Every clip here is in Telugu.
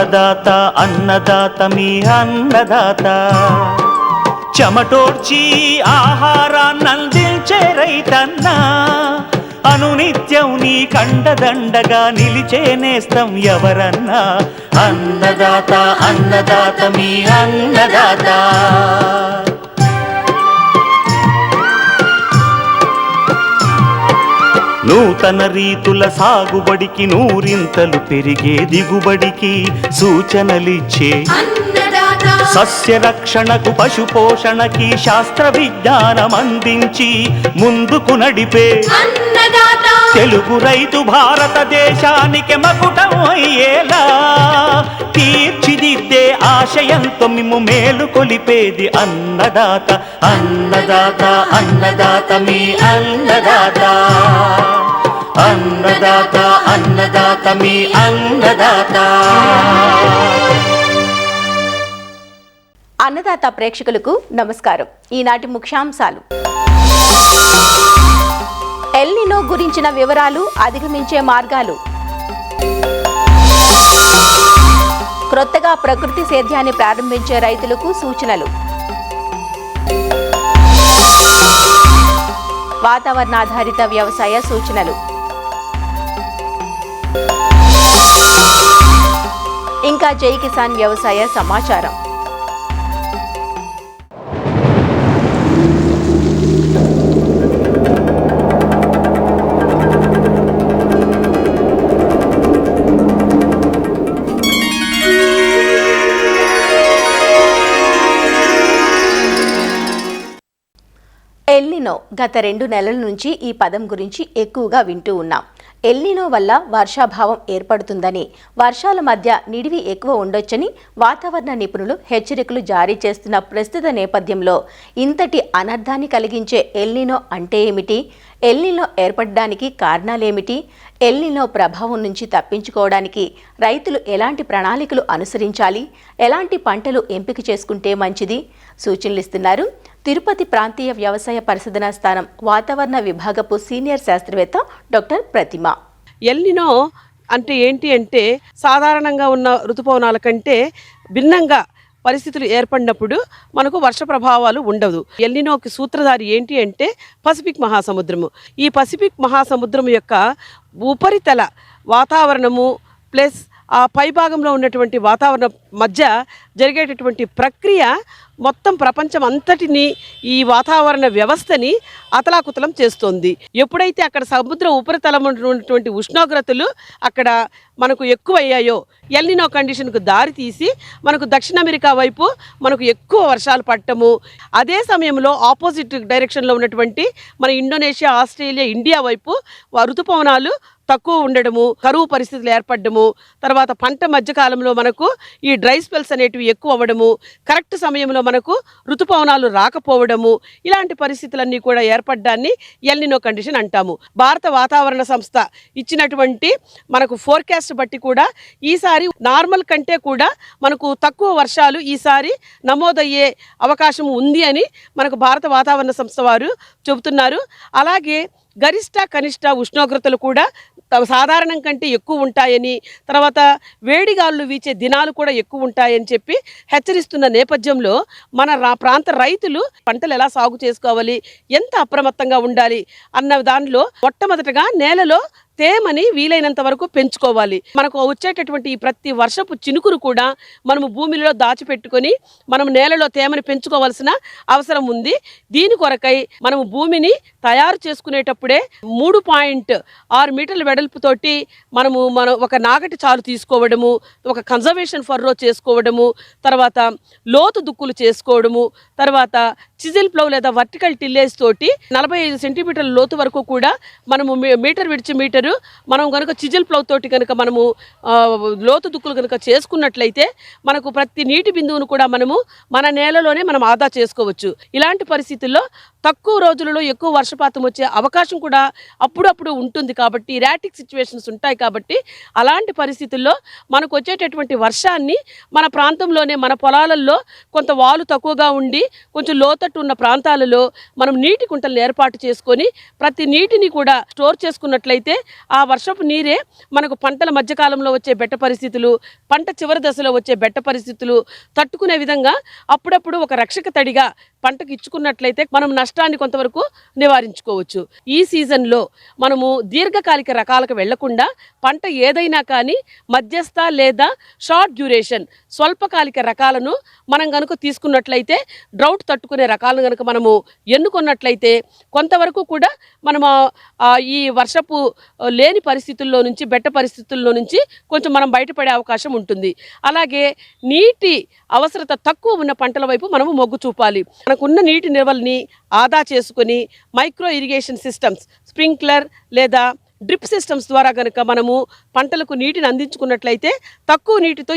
అన్నదాత అన్నదాత మీ అన్నదాత చెమటోడ్చి ఆహారాన్నందించే రైతన్న అనునిత్యం నీ కండదండగా నిలిచే నేస్తం ఎవరన్నా అన్నదాత అన్నదాత మీ అన్నదాత నూతన రీతుల సాగుబడికి నూరింతలు పెరిగే దిగుబడికి సూచనలిచ్చే సస్య రక్షణకు పశు పోషణకి శాస్త్ర విజ్ఞానం అందించి ముందుకు నడిపే తెలుగు రైతు భారతదేశానికి మకుటం అయ్యేలా తీర్చిదిద్దే ఆశయంతో మిమ్ము మేలు కొలిపేది అన్నదాత అన్నదాత అన్నదాత మీ అన్నదాత అన్నదాత అన్నదాత మీ అన్నదాత. అన్నదాత ప్రేక్షకులకు నమస్కారం. ఈనాటి ముఖ్యాంశాలు: ఎల్ నినో గురించిన వివరాలు, అధిగమించే మార్గాలు, క్రొత్తగా ప్రకృతి సేద్యాన్ని ప్రారంభించే రైతులకు సూచనలు, వాతావరణాధారిత వ్యవసాయ సూచనలు, ఇంకా జై కిసాన్ వ్యవసాయ సమాచారం. ఎల్ నినో గత 2 నెలల నుంచి ఈ పదం గురించి ఎక్కువగా వింటూ ఉన్నాం. ఎల్ నినో వల్ల వర్షాభావం ఏర్పడుతుందని, వర్షాల మధ్య నిడివి ఎక్కువ ఉండొచ్చని వాతావరణ నిపుణులు హెచ్చరికలు జారీ చేస్తున్న ప్రస్తుత నేపథ్యంలో ఇంతటి అనర్థాన్ని కలిగించే ఎల్ నినో అంటే ఏమిటి? ఎల్ నినో ఏర్పడడానికి కారణాలేమిటి? ఎల్ నినో ప్రభావం నుంచి తప్పించుకోవడానికి రైతులు ఎలాంటి ప్రణాళికలు అనుసరించాలి? ఎలాంటి పంటలు ఎంపిక చేసుకుంటే మంచిది? సూచనలు ఇస్తున్నారు తిరుపతి ప్రాంతీయ వ్యవసాయ పరిశోధనా స్థానం వాతావరణ విభాగపు సీనియర్ శాస్త్రవేత్త డాక్టర్ ప్రతిమ. ఎల్ నినో అంటే ఏంటి అంటే, సాధారణంగా ఉన్న ఋతుపవనాల కంటే భిన్నంగా పరిస్థితులు ఏర్పడినప్పుడు మనకు వర్ష ప్రభావాలు ఉండవు. ఎల్ నినోకి సూత్రధారి ఏంటి అంటే పసిఫిక్ మహాసముద్రము. ఈ పసిఫిక్ మహాసముద్రం యొక్క ఉపరితల వాతావరణము ప్లస్ ఆ పైభాగంలో ఉన్నటువంటి వాతావరణం మధ్య జరిగేటటువంటి ప్రక్రియ మొత్తం ప్రపంచం అంతటిని, ఈ వాతావరణ వ్యవస్థని అతలాకుతలం చేస్తోంది. ఎప్పుడైతే అక్కడ సముద్ర ఉపరితలం ఉన్నటువంటి ఉష్ణోగ్రతలు అక్కడ మనకు ఎక్కువ అయ్యాయో, ఎల్ నినో కండిషన్కు దారి తీసి మనకు దక్షిణ అమెరికా వైపు మనకు ఎక్కువ వర్షాలు పడటము, అదే సమయంలో ఆపోజిట్ డైరెక్షన్లో ఉన్నటువంటి మన ఇండోనేషియా, ఆస్ట్రేలియా, ఇండియా వైపు ఋతుపవనాలు తక్కువ ఉండడము, కరువు పరిస్థితులు ఏర్పడము, తర్వాత పంట మధ్యకాలంలో మనకు ఈ డ్రై స్పెల్స్ అనేటివి ఎక్కువ అవ్వడము, కరెక్ట్ సమయంలో మనకు ఋతుపవనాలు రాకపోవడము, ఇలాంటి పరిస్థితులన్నీ కూడా ఏర్పడ్డాన్ని ఎల్ నినో కండిషన్ అంటాము. భారత వాతావరణ సంస్థ ఇచ్చినటువంటి మనకు ఫోర్కాస్ట్ బట్టి కూడా ఈసారి నార్మల్ కంటే కూడా మనకు తక్కువ వర్షాలు ఈసారి నమోదయ్యే అవకాశం ఉంది అని మనకు భారత వాతావరణ సంస్థ వారు చెబుతున్నారు. అలాగే గరిష్ట కనిష్ట ఉష్ణోగ్రతలు కూడా సాధారణం కంటే ఎక్కువ ఉంటాయని, తర్వాత వేడిగాళ్ళు వీచే దినాలు కూడా ఎక్కువ ఉంటాయని చెప్పి హెచ్చరిస్తున్న నేపథ్యంలో మన ప్రాంత రైతులు పంటలు ఎలా సాగు చేసుకోవాలి, ఎంత అప్రమత్తంగా ఉండాలి అన్న దానిలో మొట్టమొదటగా నేలలో తేమని వీలైనంత వరకు పెంచుకోవాలి. మనకు వచ్చేటటువంటి ఈ ప్రతి వర్షపు చినుకురు కూడా మనము భూమిలో దాచిపెట్టుకొని మనం నేలలో తేమని పెంచుకోవాల్సిన అవసరం ఉంది. దీని కొరకై మనము భూమిని తయారు చేసుకునేటప్పుడే 3.6 మీటర్ల వెడల్పుతోటి మనం ఒక నాగటి చాలు తీసుకోవడము, ఒక కన్జర్వేషన్ ఫర్రో చేసుకోవడము, తర్వాత లోతు దుక్కులు చేసుకోవడము, తర్వాత చిజిల్ ప్లవ్ లేదా వర్టికల్ టిల్లేజ్ తోటి 45 సెంటీమీటర్ల లోతు వరకు కూడా మనము మీటర్ విడిచి మీటరు మనం కనుక చిజిల్ ప్లవ్ తోటి కనుక మనము లోతు దుక్కులు కనుక చేసుకున్నట్లయితే మనకు ప్రతి నీటి బిందువును కూడా మనము మన నేలలోనే మనం ఆదా చేసుకోవచ్చు. ఇలాంటి పరిస్థితుల్లో తక్కువ రోజులలో ఎక్కువ వర్షపాతం వచ్చే అవకాశం కూడా అప్పుడప్పుడు ఉంటుంది. కాబట్టి ర్యాటిక్ సిచ్యువేషన్స్ ఉంటాయి. కాబట్టి అలాంటి పరిస్థితుల్లో మనకు వచ్చేటటువంటి వర్షాన్ని మన ప్రాంతంలోనే మన పొలాలలో కొంత వాలు తక్కువగా ఉండి కొంచెం లోతట్టు ఉన్న ప్రాంతాలలో మనం నీటి కుంటలను ఏర్పాటు చేసుకొని ప్రతి నీటిని కూడా స్టోర్ చేసుకున్నట్లయితే ఆ వర్షపు నీరే మనకు పంటల మధ్యకాలంలో వచ్చే బెట్ట పరిస్థితులు, పంట చివరి దశలో వచ్చే బెట్ట పరిస్థితులు తట్టుకునే విధంగా అప్పుడప్పుడు ఒక రక్షక తడిగా పంటకు ఇచ్చుకున్నట్లయితే మనం నష్టాన్ని కొంతవరకు నివారించుకోవచ్చు. ఈ సీజన్లో మనము దీర్ఘకాలిక రకాలకు వెళ్లకుండా పంట ఏదైనా కానీ మధ్యస్థ లేదా షార్ట్ డ్యూరేషన్ స్వల్పకాలిక రకాలను మనం కనుక తీసుకున్నట్లయితే డ్రౌట్ తట్టుకునే రకాలను కనుక మనము ఎన్నుకున్నట్లయితే కొంతవరకు కూడా మనము ఈ వర్షపు లేని పరిస్థితుల్లో నుంచి బెట్ట పరిస్థితుల్లో నుంచి కొంచెం మనం బయటపడే అవకాశం ఉంటుంది. అలాగే నీటి అవసరత తక్కువ ఉన్న పంటల వైపు మనము మొగ్గు చూపాలి. మనకున్న నీటి నిల్వల్ని ఆదా చేసుకొని మైక్రో ఇరిగేషన్ సిస్టమ్స్, స్ప్రింక్లర్ లేదా డ్రిప్ సిస్టమ్స్ ద్వారా కనుక మనము పంటలకు నీటిని అందించుకున్నట్లయితే తక్కువ నీటితో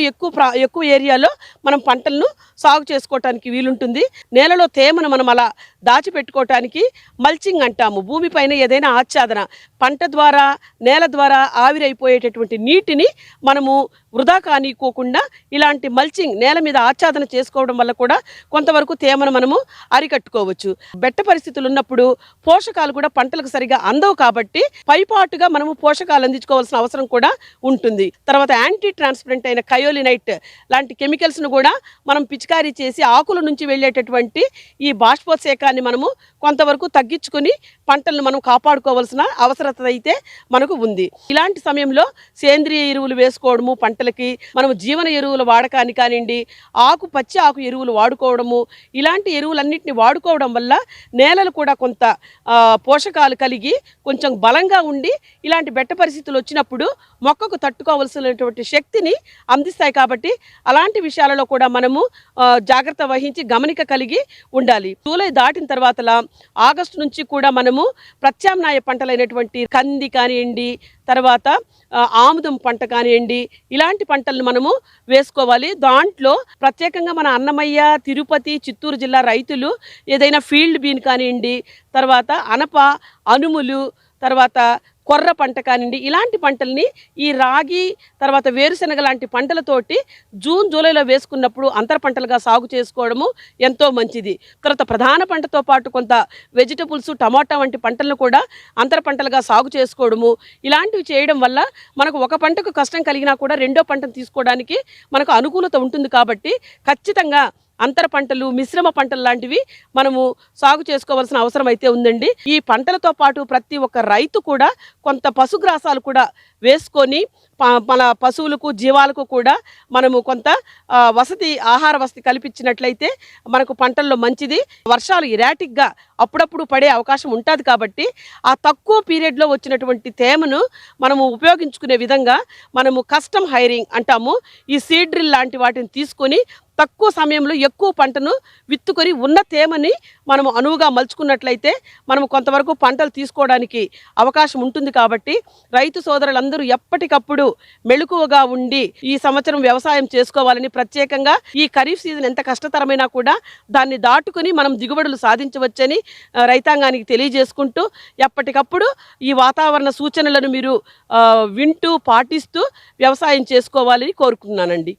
ఎక్కువ ఏరియాలో మనం పంటలను సాగు చేసుకోవటానికి వీలుంటుంది. నేలలో తేమను మనం అలా దాచిపెట్టుకోవటానికి మల్చింగ్ అంటాము. భూమిపైన ఏదైనా ఆచ్ఛాదన, పంట ద్వారా నేల ద్వారా ఆవిరైపోయేటటువంటి నీటిని మనము వృధా కానికోకుండా ఇలాంటి మల్చింగ్ నేల మీద ఆచ్ఛాదన చేసుకోవడం వల్ల కూడా కొంతవరకు తేమను మనము అరికట్టుకోవచ్చు. బెట్ట పరిస్థితులు ఉన్నప్పుడు పోషకాలు కూడా పంటలకు సరిగా అందవు. కాబట్టి పైపాటుగా మనము పోషకాలు అందించుకోవాల్సిన అవసరం కూడా ఉంటుంది. తర్వాత యాంటీ ట్రాన్స్పరెంట్ అయిన కయోలినైట్ లాంటి కెమికల్స్ను కూడా మనం పిచికారీ చేసి ఆకుల నుంచి వెళ్ళేటటువంటి ఈ బాష్పోత్సేకాన్ని మనము కొంతవరకు తగ్గించుకొని పంటలను మనం కాపాడుకోవాల్సిన అవసరత అయితే మనకు ఉంది. ఇలాంటి సమయంలో సేంద్రియ ఎరువులు వేసుకోవడము, పంటలకి మనము జీవన ఎరువుల వాడకాన్ని కానివ్వండి, పచ్చి ఆకు ఎరువులు వాడుకోవడము, ఇలాంటి ఎరువులన్నింటినీ వాడుకోవడం వల్ల నేలలు కూడా కొంత పోషకాలు కలిగి కొంచెం బలంగా ఉండి ఇలాంటి బెట్ట పరిస్థితులు వచ్చినప్పుడు మొక్కకు తట్టుకోవాల్సినటువంటి శక్తిని అందిస్తాయి. కాబట్టి అలాంటి విషయాలలో కూడా మనము జాగ్రత్త వహించి గమనిక కలిగి ఉండాలి. జూలై దాటిన తర్వాత ఆగస్టు నుంచి కూడా మనము ప్రత్యామ్నాయ పంటలైనటువంటి కంది కానివ్వండి, తర్వాత ఆముదం పంట కానివ్వండి, ఇలాంటి పంటలను మనము వేసుకోవాలి. దాంట్లో ప్రత్యేకంగా మన అన్నమయ్య, తిరుపతి, చిత్తూరు జిల్లా రైతులు ఏదైనా ఫీల్డ్ బీన్ కానివ్వండి, తర్వాత అనప, అనుములు, తర్వాత కొర్ర పంట కానివ్వండి, ఇలాంటి పంటల్ని ఈ రాగి తర్వాత వేరుశెనగ లాంటి పంటలతోటి జూన్ జూలైలో వేసుకున్నప్పుడు అంతర పంటలుగా సాగు చేసుకోవడము ఎంతో మంచిది. తర్వాత ప్రధాన పంటతో పాటు కొంత వెజిటబుల్స్, టమాటా వంటి పంటలను కూడా అంతర పంటలుగా సాగు చేసుకోవడము, ఇలాంటివి చేయడం వల్ల మనకు ఒక పంటకు కష్టం కలిగినా కూడా రెండో పంటను తీసుకోవడానికి మనకు అనుకూలత ఉంటుంది. కాబట్టి ఖచ్చితంగా అంతర పంటలు, మిశ్రమ పంటలు లాంటివి మనము సాగు చేసుకోవాల్సిన అవసరం అయితే ఉందండి. ఈ పంటలతో పాటు ప్రతి ఒక్క రైతు కూడా కొంత పశుగ్రాసాలు కూడా వేసుకొని మన పశువులకు, జీవాలకు కూడా మనము కొంత ఆహార వసతి కల్పించినట్లయితే మనకు పంటల్లో మంచిది. వర్షాలు ఇరాటిక్గా అప్పుడప్పుడు పడే అవకాశం ఉంటుంది. కాబట్టి ఆ తక్కువ పీరియడ్లో వచ్చినటువంటి తేమను మనము ఉపయోగించుకునే విధంగా మనము కస్టమ్ హైరింగ్ అంటాము. ఈ సీడ్ డ్రిల్ లాంటి వాటిని తీసుకొని తక్కువ సమయంలో ఎక్కువ పంటను విత్తుకొని ఉన్న తేమని మనము అనువుగా మలుచుకున్నట్లయితే మనము కొంతవరకు పంటలు తీసుకోవడానికి అవకాశం ఉంటుంది. కాబట్టి రైతు సోదరులందరూ ఎప్పటికప్పుడు మెళుకువగా ఉండి ఈ సంవత్సరం వ్యవసాయం చేసుకోవాలని, ప్రత్యేకంగా ఈ ఖరీఫ్ సీజన్ ఎంత కష్టతరమైనా కూడా దాన్ని దాటుకుని మనం దిగుబడులు సాధించవచ్చని రైతాంగానికి తెలియజేసుకుంటూ ఎప్పటికప్పుడు ఈ వాతావరణ సూచనలను మీరు వింటూ పాటిస్తూ వ్యవసాయం చేసుకోవాలని కోరుకుంటున్నానండి.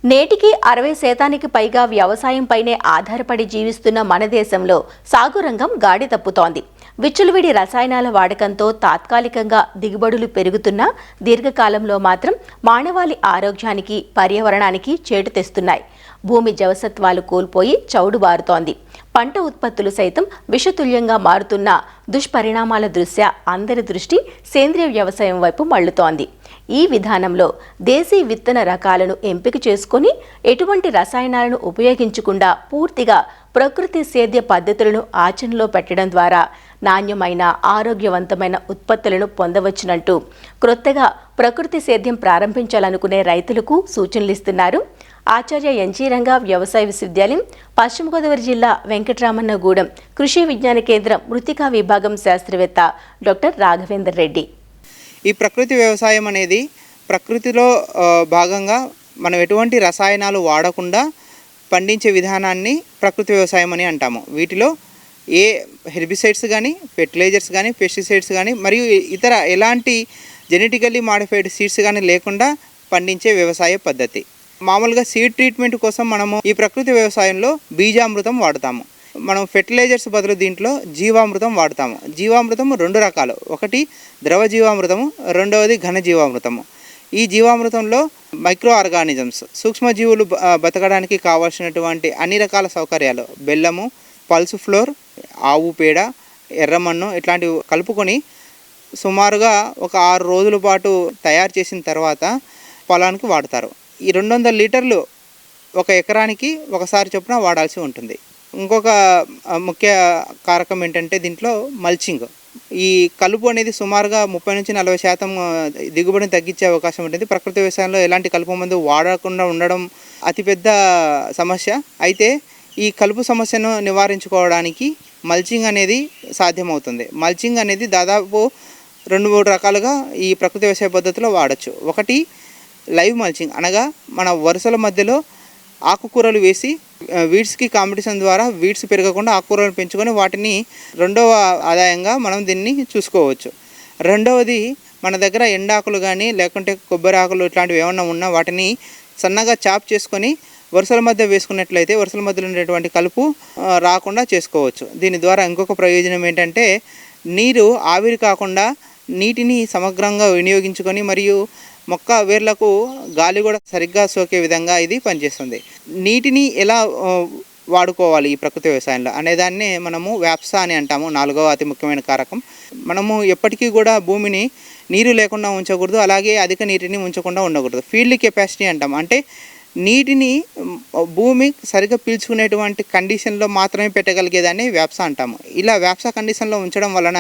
నేటికి 60% పైగా వ్యవసాయంపైనే ఆధారపడి జీవిస్తున్న మన దేశంలో సాగు రంగం గాడి తప్పుతోంది. విచ్చలవిడి రసాయనాల వాడకంతో తాత్కాలికంగా దిగుబడులు పెరుగుతున్నా దీర్ఘకాలంలో మాత్రం మానవాళి ఆరోగ్యానికి, పర్యావరణానికి చేటు తెస్తున్నాయి. భూమి జవసత్వాలు కోల్పోయి చౌడుబారుతోంది. పంట ఉత్పత్తులు సైతం విషతుల్యంగా మారుతున్న దుష్పరిణామాల దృష్ట్యా అందరి దృష్టి సేంద్రియ వ్యవసాయం వైపు మళ్లుతోంది. ఈ విధానంలో దేశీ విత్తన రకాలను ఎంపిక చేసుకొని ఎటువంటి రసాయనాలను ఉపయోగించకుండా పూర్తిగా ప్రకృతి సేద్య పద్ధతులను ఆచరణలో పెట్టడం ద్వారా నాణ్యమైన ఆరోగ్యవంతమైన ఉత్పత్తులను పొందవచ్చునంటూ క్రొత్తగా ప్రకృతి సేద్యం ప్రారంభించాలనుకునే రైతులకు సూచనలిస్తున్నారు ఆచార్య ఎన్జీ రంగా వ్యవసాయ విశ్వవిద్యాలయం, పశ్చిమ గోదావరి జిల్లా వెంకటరామన్నగూడెం కృషి విజ్ఞాన కేంద్రం మృతికా విభాగం శాస్త్రవేత్త డాక్టర్ రాఘవేందర్ రెడ్డి. ఈ ప్రకృతి వ్యవసాయం అనేది ప్రకృతిలో భాగంగా మనం ఎటువంటి రసాయనాలు వాడకుండా పండించే విధానాన్ని ప్రకృతి వ్యవసాయం అని అంటాము. వీటిలో ఏ హెర్బిసైడ్స్ కానీ, ఫెర్టిలైజర్స్ కానీ, పెస్టిసైడ్స్ కానీ మరియు ఇతర ఎలాంటి జెనెటికల్లీ మాడిఫైడ్ సీడ్స్ కానీ లేకుండా పండించే వ్యవసాయ పద్ధతి. మామూలుగా సీడ్ ట్రీట్మెంట్ కోసం మనము ఈ ప్రకృతి వ్యవసాయంలో బీజామృతం వాడుతాము. మనం ఫెర్టిలైజర్స్ బదులు దీంట్లో జీవామృతం వాడతాము. జీవామృతం 2 రకాలు, ఒకటి ద్రవ జీవామృతము, రెండవది ఘన జీవామృతము. ఈ జీవామృతంలో మైక్రో ఆర్గానిజమ్స్, సూక్ష్మజీవులు బతకడానికి కావాల్సినటువంటి అన్ని రకాల సౌకర్యాలు, బెల్లము, పల్స్ ఫ్లోర్, ఆవు పేడ, ఎర్రమన్ను ఇట్లాంటివి కలుపుకొని సుమారుగా ఒక 6 రోజుల పాటు తయారు చేసిన తర్వాత పొలానికి వాడతారు. ఈ 200 లీటర్లు ఒక ఎకరానికి ఒకసారి చొప్పున వాడాల్సి ఉంటుంది. ఇంకొక ముఖ్య కారకం ఏంటంటే దీంట్లో మల్చింగ్. ఈ కలుపు అనేది సుమారుగా 30-40% దిగుబడిని తగ్గించే అవకాశం ఉంటుంది. ప్రకృతి వ్యవసాయంలో ఎలాంటి కలుపు మందు వాడకుండా ఉండడం అతిపెద్ద సమస్య. అయితే ఈ కలుపు సమస్యను నివారించుకోవడానికి మల్చింగ్ అనేది సాధ్యమవుతుంది. మల్చింగ్ అనేది దాదాపు 2-3 రకాలుగా ఈ ప్రకృతి వ్యవసాయ పద్ధతిలో వాడచ్చు. ఒకటి లైవ్ మల్చింగ్, అనగా మన వరుసల మధ్యలో ఆకుకూరలు వేసి వీడ్స్కి కాంపిటీషన్ ద్వారా వీడ్స్ పెరగకుండా ఆకుకూరలు పెంచుకొని వాటిని రెండవ ఆదాయంగా మనం దీన్ని చూసుకోవచ్చు. రెండవది, మన దగ్గర ఎండాకులు కానీ లేకుంటే కొబ్బరి ఆకులు ఇట్లాంటివి ఏమన్నా ఉన్నా వాటిని సన్నగా చాప్ చేసుకొని వరుసల మధ్య వేసుకున్నట్లయితే వరుసల మధ్యలో ఉండేటువంటి కలుపు రాకుండా చేసుకోవచ్చు. దీని ద్వారా ఇంకొక ప్రయోజనం ఏంటంటే నీరు ఆవిరి కాకుండా నీటిని సమగ్రంగా వినియోగించుకొని మరియు మొక్క వేర్లకు గాలి కూడా సరిగ్గా సోకే విధంగా ఇది పనిచేస్తుంది. నీటిని ఎలా వాడుకోవాలి ఈ ప్రకృతి వ్యవసాయంలో అనేదాన్ని మనము వ్యాప్సా అని అంటాము. 4వ అతి ముఖ్యమైన కారకం. మనము ఎప్పటికీ కూడా భూమిని నీరు లేకుండా ఉంచకూడదు, అలాగే అధిక నీటిని ఉంచకుండా ఉండకూడదు. ఫీల్డ్ కెపాసిటీ అంటాం. అంటే నీటిని భూమి సరిగ్గా పీల్చుకునేటువంటి కండిషన్లో మాత్రమే పెట్టగలిగేదాన్ని వ్యాప్సా అంటాము. ఇలా వ్యాప్సా కండిషన్లో ఉంచడం వలన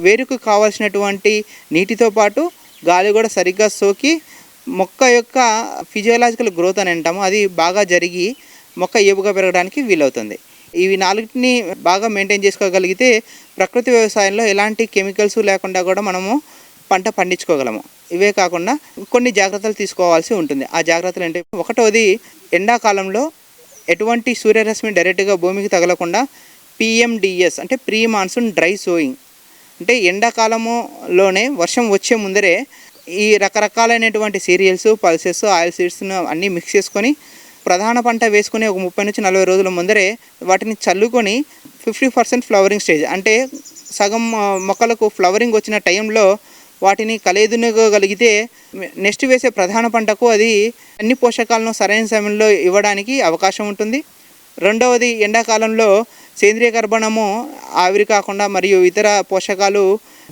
వేరుకు కావాల్సినటువంటి నీటితో పాటు గాలి కూడా సరిగ్గా సోకి మొక్క యొక్క ఫిజియోలాజికల్ గ్రోత్ అని అంటాము, అది బాగా జరిగి మొక్క ఏపుగా పెరగడానికి వీలవుతుంది. ఇవి 4టిని బాగా మెయింటైన్ చేసుకోగలిగితే ప్రకృతి వ్యవసాయంలో ఎలాంటి కెమికల్స్ లేకుండా కూడా మనము పంట పండించుకోగలము. ఇవే కాకుండా కొన్ని జాగ్రత్తలు తీసుకోవాల్సి ఉంటుంది. ఆ జాగ్రత్తలు అంటే, ఒకటోది ఎండాకాలంలో ఎటువంటి సూర్యరశ్మి డైరెక్ట్గా భూమికి తగలకుండా PMDS అంటే ప్రీ మాన్సూన్ డ్రై సోయింగ్, అంటే ఎండాకాలంలోనే వర్షం వచ్చే ముందరే ఈ రకరకాలైనటువంటి సీరియల్స్, పల్సెస్, ఆయిల్ సీడ్స్ను అన్నీ మిక్స్ చేసుకొని ప్రధాన పంట వేసుకుని ఒక 30-40 రోజుల ముందరే వాటిని చల్లుకొని 50% ఫ్లవరింగ్ స్టేజ్, అంటే సగం మొక్కలకు ఫ్లవరింగ్ వచ్చిన టైంలో వాటిని కలేదునగలిగితే నెక్స్ట్ వేసే ప్రధాన పంటకు అది అన్ని పోషకాలను సరైన సమయంలో ఇవ్వడానికి అవకాశం ఉంటుంది. రెండవది, ఎండాకాలంలో సేంద్రియ కర్బనము ఆవిరి కాకుండా మరియు ఇతర పోషకాలు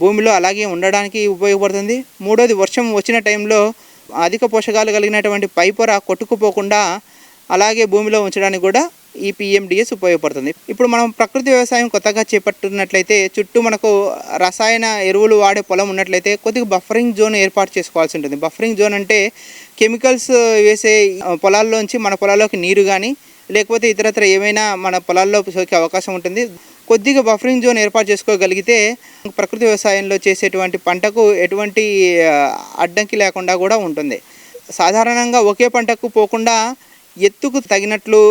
భూమిలో అలాగే ఉండడానికి ఉపయోగపడుతుంది. మూడవది, వర్షం వచ్చిన టైంలో అధిక పోషకాలు కలిగినటువంటి పైపొర కొట్టుకుపోకుండా అలాగే భూమిలో ఉంచడానికి కూడా ఈ PMDS ఉపయోగపడుతుంది. ఇప్పుడు మనం ప్రకృతి వ్యవసాయం కొత్తగా చేపట్టినట్లయితే చుట్టూ మనకు రసాయన ఎరువులు వాడే పొలం ఉన్నట్లయితే కొద్దిగా బఫరింగ్ జోన్ ఏర్పాటు చేసుకోవాల్సి ఉంటుంది. బఫరింగ్ జోన్ అంటే కెమికల్స్ వేసే పొలాల్లోంచి మన పొలాల్లోకి నీరు కానీ లేకపోతే ఇతరత్ర ఏమైనా మన పొలాల్లో సోకే అవకాశం ఉంటుంది. కొద్దిగా బఫరింగ్ జోన్ ఏర్పాటు చేసుకోగలిగితే ప్రకృతి వ్యవసాయంలో చేసేటువంటి పంటకు ఎటువంటి అడ్డంకి లేకుండా కూడా ఉంటుంది. సాధారణంగా ఒకే పంటకు పోకుండా ఎత్తుకు తగినట్లు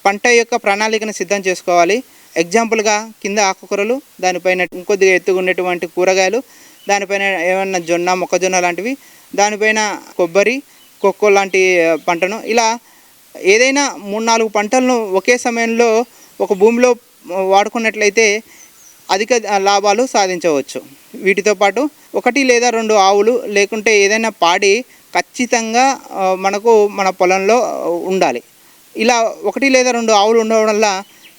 పంట యొక్క ప్రణాళికను సిద్ధం చేసుకోవాలి. ఎగ్జాంపుల్గా కింద ఆకుకూరలు, దానిపైన ఇంకొద్దిగా ఎత్తుగా ఉండేటువంటి కూరగాయలు, దానిపైన ఏమన్నా జొన్న, మొక్కజొన్న లాంటివి, దానిపైన కొబ్బరి, కొక్కో లాంటి పంటను, ఇలా ఏదైనా 3-4 పంటలను ఒకే సమయంలో ఒక భూమిలో వాడుకున్నట్లయితే అధిక లాభాలు సాధించవచ్చు. వీటితో పాటు 1 లేదా 2 ఆవులు లేకుంటే ఏదైనా పాడి ఖచ్చితంగా మనకు మన పొలంలో ఉండాలి. ఇలా 1 లేదా 2 ఆవులు ఉండడం వల్ల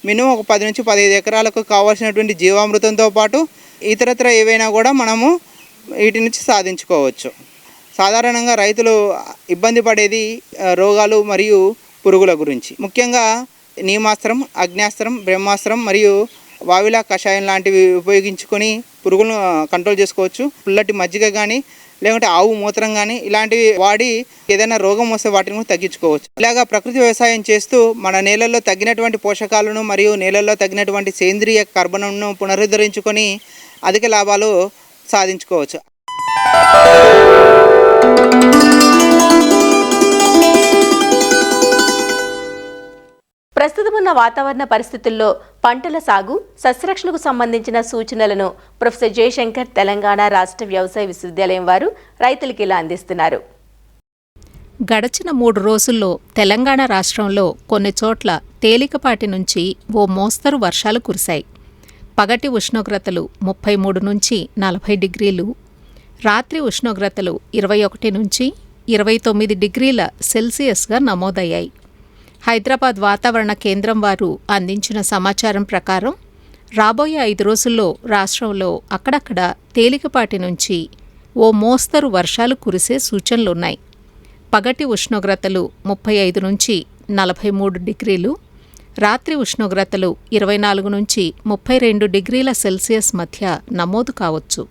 మినిమం ఒక 10 నుంచి 15 ఎకరాలకు కావాల్సినటువంటి జీవామృతంతో పాటు ఇతరత్ర ఏవైనా కూడా మనము వీటి నుంచి సాధించుకోవచ్చు. సాధారణంగా రైతులు ఇబ్బంది పడేది రోగాలు మరియు పురుగుల గురించి. ముఖ్యంగా నీమాస్త్రం, అగ్నాస్త్రం, బ్రహ్మాస్త్రం మరియు వావిలా కషాయం లాంటివి ఉపయోగించుకొని పురుగులను కంట్రోల్ చేసుకోవచ్చు. పుల్లటి మజ్జిగ కానీ లేకుంటే ఆవు మూత్రం కానీ ఇలాంటివి వాడి ఏదైనా రోగం వస్తే వాటిని కూడా తగ్గించుకోవచ్చు. ఇలాగా ప్రకృతి వ్యవసాయం చేస్తూ మన నేలల్లో తగ్గినటువంటి పోషకాలను మరియు నేలల్లో తగ్గినటువంటి సేంద్రియ కర్బనంను పునరుద్ధరించుకొని అధిక లాభాలు సాధించుకోవచ్చు. ప్రస్తుతం ఉన్న వాతావరణ పరిస్థితుల్లో పంటల సాగు, సస్యరక్షణకు సంబంధించిన సూచనలను ప్రొఫెసర్ జయశంకర్ తెలంగాణ రాష్ట్ర వ్యవసాయ విశ్వవిద్యాలయం వారు రైతులకు ఇలా అందిస్తున్నారు. గడచిన 3 రోజుల్లో తెలంగాణ రాష్ట్రంలో కొన్ని చోట్ల తేలికపాటి నుంచి ఓ మోస్తరు వర్షాలు కురిశాయి. పగటి ఉష్ణోగ్రతలు 33 నుంచి 40 డిగ్రీలు, రాత్రి ఉష్ణోగ్రతలు 21 నుంచి 29 డిగ్రీల సెల్సియస్గా నమోదయ్యాయి. హైదరాబాద్ వాతావరణ కేంద్రం వారు అందించిన సమాచారం ప్రకారం రాబోయే 5 రోజుల్లో రాష్ట్రంలో అక్కడక్కడ తేలికపాటి నుంచి ఓ మోస్తరు వర్షాలు కురిసే సూచనలున్నాయి. పగటి ఉష్ణోగ్రతలు 35 నుంచి 43 డిగ్రీలు, రాత్రి ఉష్ణోగ్రతలు 24 నుంచి 32 డిగ్రీల సెల్సియస్ మధ్య నమోదు కావచ్చు.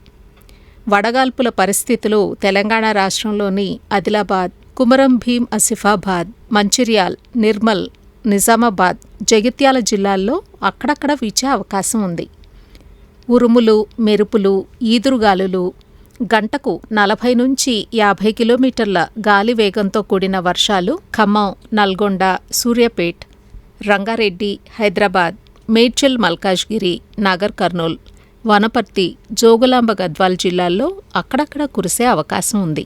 వడగాల్పుల పరిస్థితులు తెలంగాణ రాష్ట్రంలోని ఆదిలాబాద్, కుమరం భీం ఆసిఫాబాద్, మంచిర్యాల్, నిర్మల్, నిజామాబాద్, జగిత్యాల జిల్లాల్లో అక్కడక్కడ వీచే అవకాశం ఉంది. ఉరుములు, మెరుపులు, ఈదురుగాలులు, గంటకు 40 నుంచి 50 కిలోమీటర్ల గాలి వేగంతో కూడిన వర్షాలు ఖమ్మం, నల్గొండ, సూర్యాపేట్, రంగారెడ్డి, హైదరాబాద్, మేడ్చల్, మల్కాజ్గిరి, నాగర్ కర్నూల్, వనపర్తి, జోగులాంబ గద్వాల్ జిల్లాల్లో అక్కడక్కడ కురిసే అవకాశం ఉంది.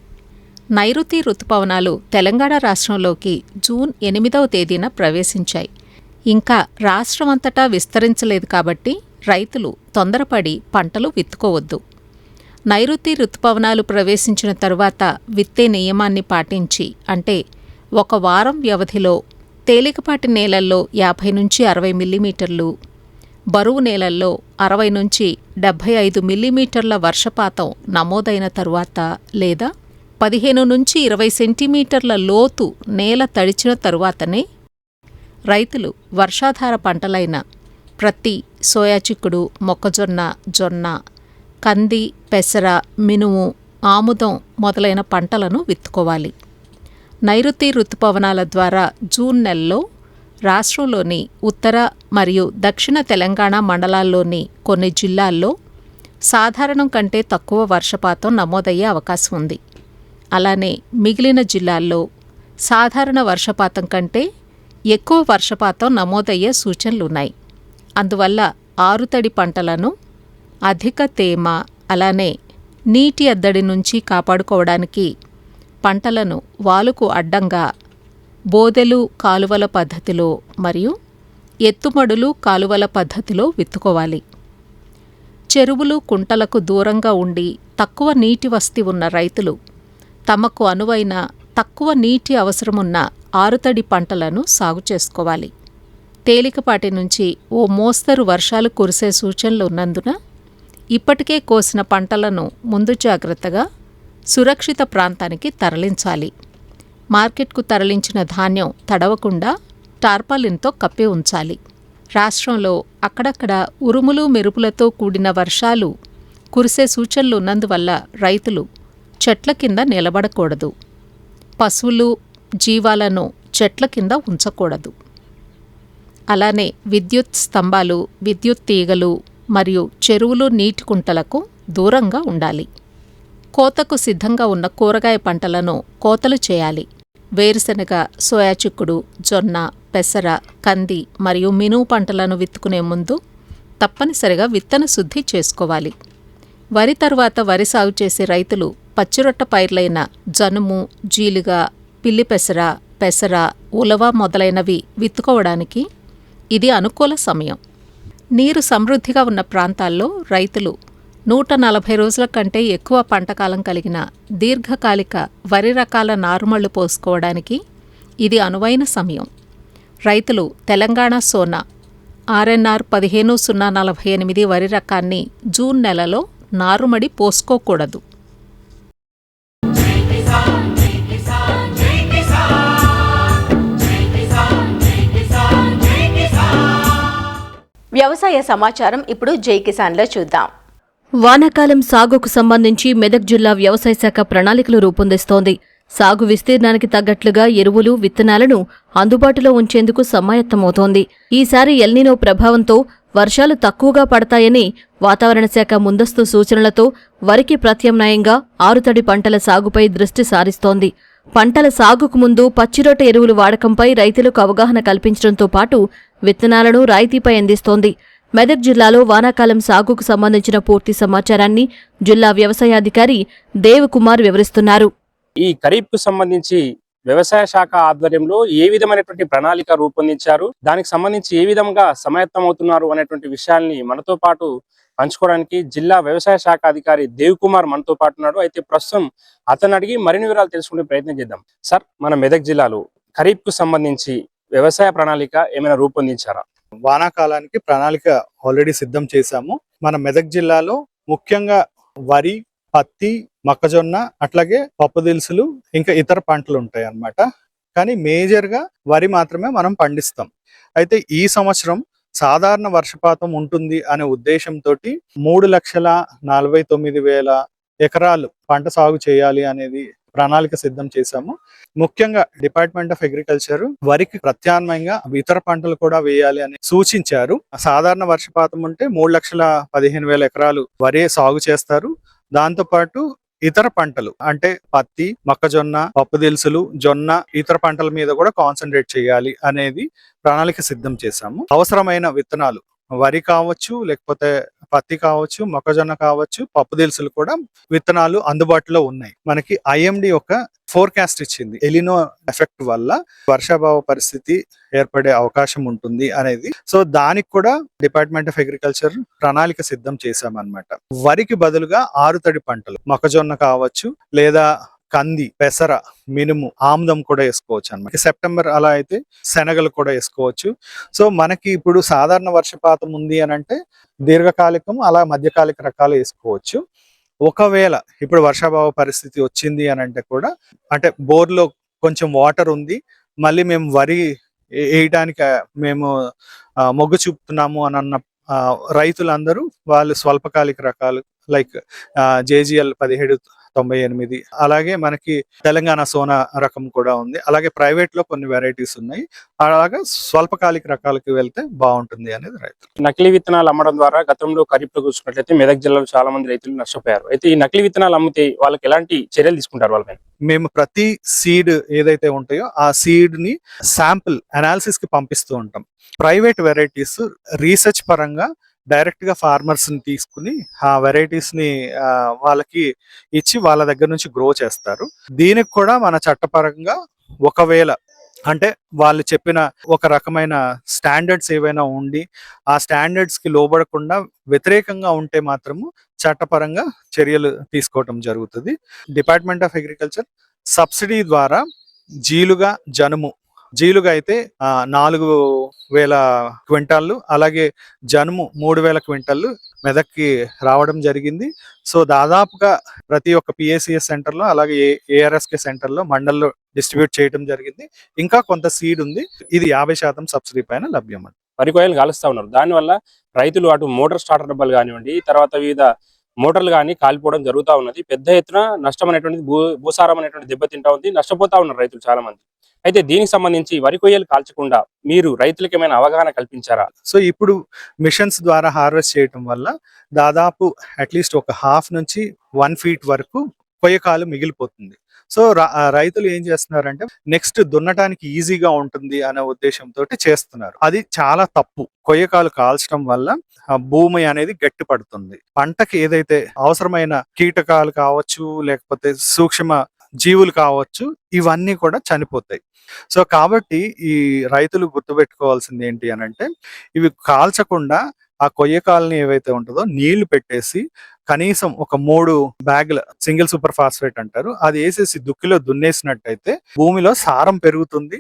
నైరుతి రుతుపవనాలు తెలంగాణ రాష్ట్రంలోకి జూన్ 8వ తేదీన ప్రవేశించాయి. ఇంకా రాష్ట్రమంతటా విస్తరించలేదు కాబట్టి రైతులు తొందరపడి పంటలు విత్తుకోవద్దు. నైరుతి రుతుపవనాలు ప్రవేశించిన తరువాత విత్తే నియమాన్ని పాటించి, అంటే 1 వారం వ్యవధిలో తేలికపాటి నేలల్లో 50 నుంచి 60 మిల్లీమీటర్లు, బరువు నేలల్లో 60 నుంచి 75 మిల్లీమీటర్ల వర్షపాతం నమోదైన తరువాత లేదా 15 నుంచి 20 సెంటీమీటర్ల లోతు నేల తడిచిన తరువాతనే రైతులు వర్షాధార పంటలైన ప్రత్తి, సోయా చిక్కుడు, మొక్కజొన్న, జొన్న, కంది, పెసర, మినుము, ఆముదం మొదలైన పంటలను విత్తుకోవాలి. నైరుతి రుతుపవనాల ద్వారా జూన్ నెలలో రాష్ట్రంలోని ఉత్తర మరియు దక్షిణ తెలంగాణ మండలాల్లోని కొన్ని జిల్లాల్లో సాధారణం కంటే తక్కువ వర్షపాతం నమోదయ్యే అవకాశం ఉంది. అలానే మిగిలిన జిల్లాల్లో సాధారణ వర్షపాతం కంటే ఎక్కువ వర్షపాతం నమోదయ్యే సూచనలున్నాయి. అందువల్ల ఆరుతడి పంటలను అధిక తేమ, అలానే నీటి ఎద్దడి నుంచి కాపాడుకోవడానికి పంటలను వాలుకు అడ్డంగా బోదెలు కాలువల పద్ధతిలో మరియు ఎత్తుమడులు కాలువల పద్ధతిలో విత్తుకోవాలి. చెరువులు, కుంటలకు దూరంగా ఉండి తక్కువ నీటి వసతి ఉన్న రైతులు తమకు అనువైన తక్కువ నీటి అవసరమున్న ఆరుతడి పంటలను సాగు చేసుకోవాలి. తేలికపాటి నుంచి ఓ మోస్తరు వర్షాలు కురిసే సూచనలు ఉన్నందున ఇప్పటికే కోసిన పంటలను ముందు జాగ్రత్తగా సురక్షిత ప్రాంతానికి తరలించాలి. మార్కెట్కు తరలించిన ధాన్యం తడవకుండా టార్పాలిన్తో కప్పి ఉంచాలి. రాష్ట్రంలో అక్కడక్కడ ఉరుములు, మెరుపులతో కూడిన వర్షాలు కురిసే సూచనలు ఉన్నందువల్ల రైతులు చెట్ల కింద నిలబడకూడదు. పశువులు, జీవాలను చెట్ల కింద ఉంచకూడదు. అలానే విద్యుత్ స్తంభాలు, విద్యుత్ తీగలు మరియు చెరువులు, నీటి కుంటలకు దూరంగా ఉండాలి. కోతకు సిద్ధంగా ఉన్న కూరగాయ పంటలను కోతలు చేయాలి. వేరుశనగ, సోయా చిక్కుడు, జొన్న, పెసర, కంది మరియు మినుము పంటలను విత్తుకునే ముందు తప్పనిసరిగా విత్తన శుద్ధి చేసుకోవాలి. వరి తరువాత వరి సాగు చేసే రైతులు పచ్చిరొట్ట పైర్లైన జనుము, జీలుగ, పిల్లి పెసర, పెసర, ఉలవ మొదలైనవి విత్తుకోవడానికి ఇది అనుకూల సమయం. నీరు సమృద్ధిగా ఉన్న ప్రాంతాల్లో రైతులు 140 రోజుల కంటే ఎక్కువ పంటకాలం కలిగిన దీర్ఘకాలిక వరి రకాల నారుమళ్లు పోసుకోవడానికి ఇది అనువైన సమయం. రైతులు తెలంగాణ సోనా, ఆర్ఎన్ఆర్ 15-048 వరి రకాన్ని జూన్ నెలలో నారుమడి పోసుకోకూడదు. వ్యవసాయ సమాచారం ఇప్పుడు జై కిసాన్లో చూద్దాం. వానాకాలం సాగుకు సంబంధించి మెదక్ జిల్లా వ్యవసాయ శాఖ ప్రణాళికలు రూపొందిస్తోంది. సాగు విస్తీర్ణానికి తగ్గట్లుగా ఎరువులు, విత్తనాలను అందుబాటులో ఉంచేందుకు సమాయత్తమవుతోంది. ఈసారి ఎల్నినో ప్రభావంతో వర్షాలు తక్కువగా పడతాయని వాతావరణ శాఖ ముందస్తు సూచనలతో వరికి ప్రత్యామ్నాయంగా ఆరుతడి పంటల సాగుపై దృష్టి సారిస్తోంది. పంటల సాగుకు ముందు పచ్చిరొట్ట ఎరువులు వాడకంపై రైతులకు అవగాహన కల్పించడంతో పాటు విత్తనాలను రాయితీపై అందిస్తోంది. మెదక్ జిల్లాలో వానాకాలం సాగుకు సంబంధించిన పూర్తి సమాచారాన్ని జిల్లా వ్యవసాయాధికారి దేవ్ కుమార్ వివరిస్తున్నారు. ఈ ఖరీఫ్కు సంబంధించి వ్యవసాయ శాఖ ఆధ్వర్యంలో ఏ విధమైనటువంటి ప్రణాళిక రూపొందించారు, దానికి సంబంధించి ఏ విధంగా సమాయత్తమవుతున్నారు అనేటువంటి విషయాల్ని మనతో పాటు పంచుకోవడానికి జిల్లా వ్యవసాయ శాఖ అధికారి దేవ్ కుమార్ మనతో పాటు ఉన్నాడు. అయితే ప్రస్తుతం అతను అడిగి మరిన్ని వివరాలు తెలుసుకునే ప్రయత్నం చేద్దాం. సార్, మన మెదక్ జిల్లాలో ఖరీఫ్కు సంబంధించి వ్యవసాయ ప్రణాళిక ఏమైనా రూపొందించారా? వానాకాలానికి ప్రణాళిక ఆల్రెడీ సిద్ధం చేశాము. మన మెదక్ జిల్లాలో ముఖ్యంగా వరి, పత్తి, మొక్కజొన్న, అట్లాగే పప్పు దినుసులు, ఇంకా ఇతర పంటలు ఉంటాయి అన్నమాట. కానీ మేజర్ గా వరి మాత్రమే మనం పండిస్తాం. అయితే ఈ సంవత్సరం సాధారణ వర్షపాతం ఉంటుంది అనే ఉద్దేశంతో 3,49,000 ఎకరాలు పంట సాగు చేయాలి అనేది ప్రణాళిక సిద్ధం చేశాము. ముఖ్యంగా డిపార్ట్మెంట్ ఆఫ్ అగ్రికల్చర్ వరికి ప్రత్యామ్నాయంగా ఇతర పంటలు కూడా వేయాలి అని సూచించారు. సాధారణ వర్షపాతం ఉంటే 3,15,000 ఎకరాలు వరి సాగు చేస్తారు. దాంతో పాటు ఇతర పంటలు అంటే పత్తి, మొక్కజొన్న, పప్పు దినుసులు, జొన్న, ఇతర పంటల మీద కూడా కాన్సన్ట్రేట్ చేయాలి అనేది ప్రణాళిక సిద్ధం చేశాము. అవసరమైన విత్తనాలు వరి కావచ్చు, లేకపోతే పత్తి కావచ్చు, మొక్కజొన్న కావచ్చు, పప్పు దినుసులు కూడా విత్తనాలు అందుబాటులో ఉన్నాయి. మనకి ఐఎండి ఒక ఫోర్కాస్ట్ ఇచ్చింది. ఎలినో ఎఫెక్ట్ వల్ల వర్షాభావ పరిస్థితి ఏర్పడే అవకాశం ఉంటుంది అనేది. సో దానికి కూడా డిపార్ట్మెంట్ ఆఫ్ అగ్రికల్చర్ ప్రణాళిక సిద్ధం చేశామన్నమాట. వరికి బదులుగా ఆరుతడి పంటలు మొక్కజొన్న కావచ్చు, లేదా కంది, పెసర, మినుము, ఆముదం కూడా వేసుకోవచ్చు అన్నమాట. సెప్టెంబర్ అలా అయితే శనగలు కూడా వేసుకోవచ్చు. సో మనకి ఇప్పుడు సాధారణ వర్షపాతం ఉంది అని అంటే దీర్ఘకాలికం, అలా మధ్యకాలిక రకాలు వేసుకోవచ్చు. ఒకవేళ ఇప్పుడు వర్షాభావ పరిస్థితి వచ్చింది అని అంటే కూడా, అంటే బోర్లో కొంచెం వాటర్ ఉంది, మళ్ళీ మేము వరి వేయడానికి మేము మొగ్గు చూపుతున్నాము అని అన్న రైతులందరూ వాళ్ళు స్వల్పకాలిక రకాలు లైక్ JGL 1798, అలాగే మనకి తెలంగాణ సోనా రకం కూడా ఉంది, అలాగే ప్రైవేట్ లో కొన్ని వెరైటీస్ ఉన్నాయి. అలాగే స్వల్పకాలిక రకాలకి వెళ్తే బాగుంటుంది అనేది రైతు. నకిలీ విత్తనాలు అమ్మడం ద్వారా గతంలో ఖరీఫ్ లో చూసుకున్నట్లయితే మెదక్ జిల్లాలో చాలా మంది రైతులు నష్టపోయారు. అయితే ఈ నకిలీ విత్తనాలు అమ్మితే వాళ్ళకి ఎలాంటి చర్యలు తీసుకుంటారు వాళ్ళపైన? మేము ప్రతి సీడ్ ఏదైతే ఉంటాయో ఆ సీడ్ ని శాంపుల్ అనాలిసిస్ కి పంపిస్తూ ఉంటాం. ప్రైవేట్ వెరైటీస్ రీసెర్చ్ పరంగా డైరెక్ట్ గా ఫార్మర్స్ ని తీసుకుని ఆ వెరైటీస్ ని వాళ్ళకి ఇచ్చి వాళ్ళ దగ్గర నుంచి గ్రో చేస్తారు. దీనికి కూడా మన చట్టపరంగా ఒకవేళ అంటే వాళ్ళు చెప్పిన ఒక రకమైన స్టాండర్డ్స్ ఏవైనా ఉండి ఆ స్టాండర్డ్స్ కి లోబడకుండా వ్యతిరేకంగా ఉంటే మాత్రము చట్టపరంగా చర్యలు తీసుకోవటం జరుగుతుంది. డిపార్ట్మెంట్ ఆఫ్ అగ్రికల్చర్ సబ్సిడీ ద్వారా జీలుగా, జనుము, జీలుగా అయితే 4,000 క్వింటాళ్ళు, అలాగే జనుము 3,000 క్వింటాళ్ళు మెదక్కి రావడం జరిగింది. సో దాదాపుగా ప్రతి ఒక్క PACS సెంటర్లో, అలాగే ARSK సెంటర్లో, మండల్లో డిస్ట్రిబ్యూట్ చేయడం జరిగింది. ఇంకా కొంత సీడ్ ఉంది. ఇది 50% సబ్సిడీ పైన లభ్యం. వరి కోయలు కాలుస్తా ఉన్నారు. దానివల్ల రైతులు అటు మోటార్ స్టార్టర్ డబ్బాలు కానివ్వండి, తర్వాత వివిధ మోటార్లు కానీ కాలిపోవడం జరుగుతూ ఉన్నది. పెద్ద ఎత్తున నష్టం అనేటువంటిది, భూసారం అనేటువంటి దెబ్బతింటా ఉంది. నష్టపోతా ఉన్నారు రైతులు చాలా మంది. అయితే దీనికి సంబంధించి వరి కొయ్యలు కాల్చకుండా మీరు రైతులకు ఏమైనా అవగాహన కల్పించారా? సో ఇప్పుడు మిషన్స్ ద్వారా హార్వెస్ట్ చేయటం వల్ల దాదాపు అట్లీస్ట్ ఒక 1/2 నుంచి 1 ఫీట్ వరకు కొయ్యకాలు మిగిలిపోతుంది. సో రైతులు ఏం చేస్తున్నారంటే నెక్స్ట్ దున్నటానికి ఈజీగా ఉంటుంది అనే ఉద్దేశంతో చేస్తున్నారు. అది చాలా తప్పు. కొయ్యకాలు కాల్చడం వల్ల భూమి అనేది గట్టి పడుతుంది. పంటకి ఏదైతే అవసరమైన కీటకాలు కావచ్చు, లేకపోతే సూక్ష్మ జీవులు కావచ్చు, ఇవన్నీ కూడా చనిపోతాయి. సో కాబట్టి ఈ రైతులు గుర్తుపెట్టుకోవాల్సింది ఏంటి అని అంటే, ఇవి కాల్చకుండా ఆ కొయ్యకాలని ఏవైతే ఉంటుందో నీళ్లు పెట్టేసి కనీసం ఒక 3 బ్యాగుల సింగిల్ సూపర్ ఫాస్ఫేట్ అంటారు, అది వేసేసి దుక్కిలో దున్నేసినట్టయితే భూమిలో సారం పెరుగుతుంది,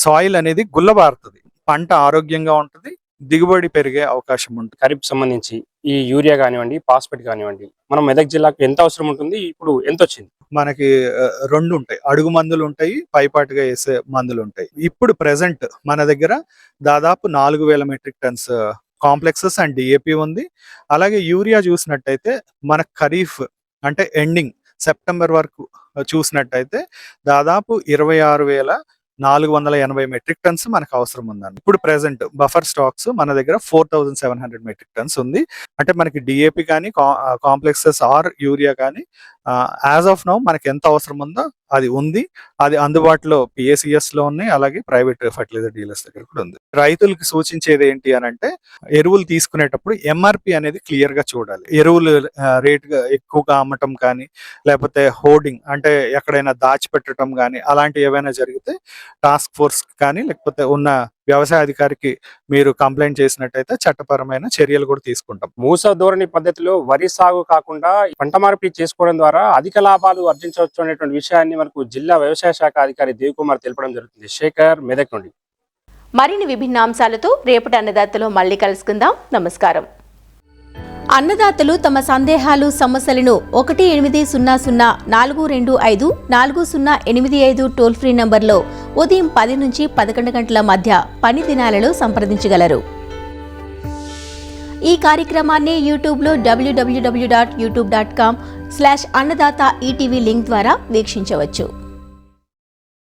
సాయిల్ అనేది గుల్లబారుతుంది, పంట ఆరోగ్యంగా ఉంటుంది, దిగుబడి పెరిగే అవకాశం ఉంటుంది. ఖరీఫ్ సంబంధించి ఈ యూరియా కానివ్వండి, ఫాస్ఫేట్ కానివ్వండి, మనం మెదక్ జిల్లాకు ఎంత అవసరం ఉంటుంది, ఇప్పుడు ఎంత వచ్చింది? మనకి 2 ఉంటాయి, అడుగు మందులు ఉంటాయి, పైపాటుగా వేసే మందులు ఉంటాయి. ఇప్పుడు ప్రెసెంట్ మన దగ్గర దాదాపు 4,000 metric tons complexes and DAP ఉంది. అలాగే యూరియా చూసినట్టయితే మన ఖరీఫ్ అంటే ఎండింగ్ సెప్టెంబర్ వరకు చూసినట్టయితే దాదాపు 26,480 మెట్రిక్ టన్స్ మనకు అవసరం ఉందండి. ఇప్పుడు ప్రెసెంట్ బఫర్ స్టాక్స్ మన దగ్గర 4,700 మెట్రిక్ టన్స్ ఉంది. అంటే మనకి డిఏపి కానీ కాంప్లెక్సెస్ ఆర్ యూరియా కానీ యాజ్ ఆఫ్ నౌ మనకి ఎంత అవసరం ఉందో అది ఉంది. అది అందుబాటులో పిఏసిఎస్ లో ఉన్నాయి, అలాగే ప్రైవేట్ ఫర్టిలైజర్ డీలర్స్ దగ్గర కూడా ఉంది. రైతులకు సూచించేది ఏంటి అని అంటే, ఎరువులు తీసుకునేటప్పుడు ఎంఆర్పి అనేది క్లియర్ గా చూడాలి. ఎరువులు రేట్ ఎక్కువగా అమ్మటం కానీ, లేకపోతే హోర్డింగ్ అంటే ఎక్కడైనా దాచిపెట్టడం కానీ అలాంటివి ఏవైనా జరిగితే టాస్క్ ఫోర్స్ కానీ లేకపోతే ఉన్న వ్యవసాయ అధికారికి మీరు కంప్లైంట్ చేసినట్టయితే చట్టపరమైన చర్యలు కూడా తీసుకుంటాం. మూస ధోరణి పద్ధతిలో వరి సాగు కాకుండా పంట మార్పిడి చేసుకోవడం ద్వారా అధిక లాభాలు ఆర్జించవచ్చు అనేటువంటి విషయాన్ని మనకు జిల్లా వ్యవసాయ శాఖ అధికారి దేవకుమార్ తెలపడం జరుగుతుంది. శేఖర్, మెదక్ నుండి. మరిన్ని విభిన్న అంశాలతో రేపటి అన్నదాతలో మళ్ళీ కలుసుకుందాం. నమస్కారం. అన్నదాతలు తమ సందేహాలు, సమస్యలను 18004254085 టోల్ ఫ్రీ నంబర్లో ఉదయం 10 నుంచి 11 గంటల మధ్య పని దినాలలో సంప్రదించగలరు. ఈ కార్యక్రమాన్ని యూట్యూబ్లో www.youtube.com/అన్నదాత ఈటీవీ లింక్ ద్వారా వీక్షించవచ్చు.